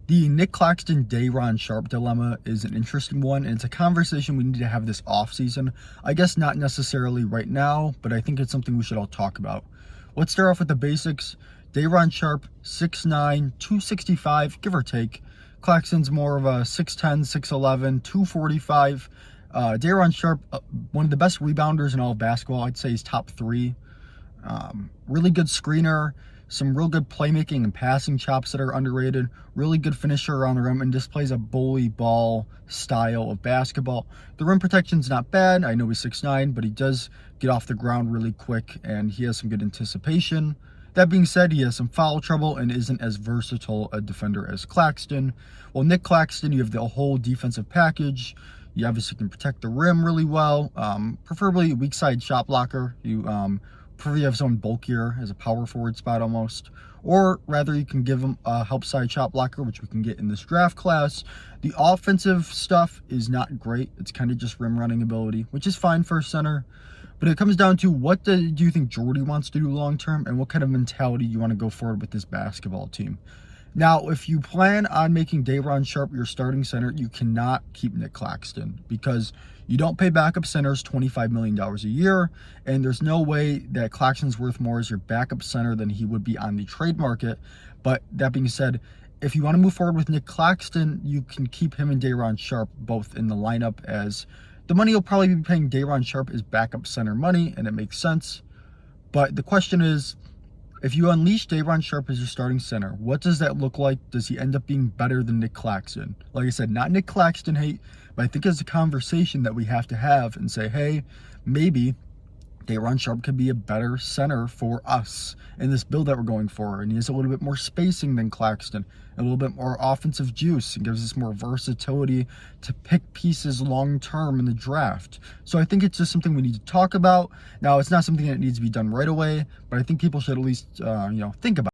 The Nick Claxton Dayron Sharpe dilemma is an interesting one, and it's a conversation we need to have this offseason. I guess not necessarily right now, but I think it's something we should all talk about. Let's start off with the basics. Dayron Sharpe, 6'9", 265, give or take. Claxton's more of a 6'10", 6'11", 245. Dayron Sharpe, one of the best rebounders in all of basketball. I'd say he's top three. Really good screener, some real good playmaking and passing chops that are underrated, really good finisher around the rim, and just plays a bully ball style of basketball. The rim protection's not bad. I know he's 6'9", but he does get off the ground really quick, and he has some good anticipation. That being said, he has some foul trouble and isn't as versatile a defender as Claxton. Well, Nick Claxton, you have the whole defensive package. You obviously can protect the rim really well, preferably weak side shot blocker. Prefer you have someone bulkier as a power forward spot almost, or rather you can give him a help side shot blocker, which we can get in this draft class. The offensive stuff is not great. It's kind of just rim running ability, which is fine for a center. But it comes down to what do you think Jordy wants to do long term, and what kind of mentality you want to go forward with this basketball team. Now, if you plan on making Dayron Sharpe your starting center, you cannot keep Nick Claxton because you don't pay backup centers $25 million a year, and there's no way that Claxton's worth more as your backup center than he would be on the trade market. But that being said, if you want to move forward with Nick Claxton, you can keep him and Dayron Sharpe both in the lineup, as the money you'll probably be paying Dayron Sharpe is backup center money, and it makes sense. But the question is, if you unleash Dayron Sharpe as your starting center, what does that look like? Does he end up being better than Nick Claxton? Like I said, not Nick Claxton hate, but I think it's a conversation that we have to have and say, hey, maybe Dayron Sharpe could be a better center for us in this build that we're going for. And he has a little bit more spacing than Claxton, a little bit more offensive juice, and gives us more versatility to pick pieces long term in the draft. So I think it's just something we need to talk about. Now, it's not something that needs to be done right away, but I think people should at least think about it.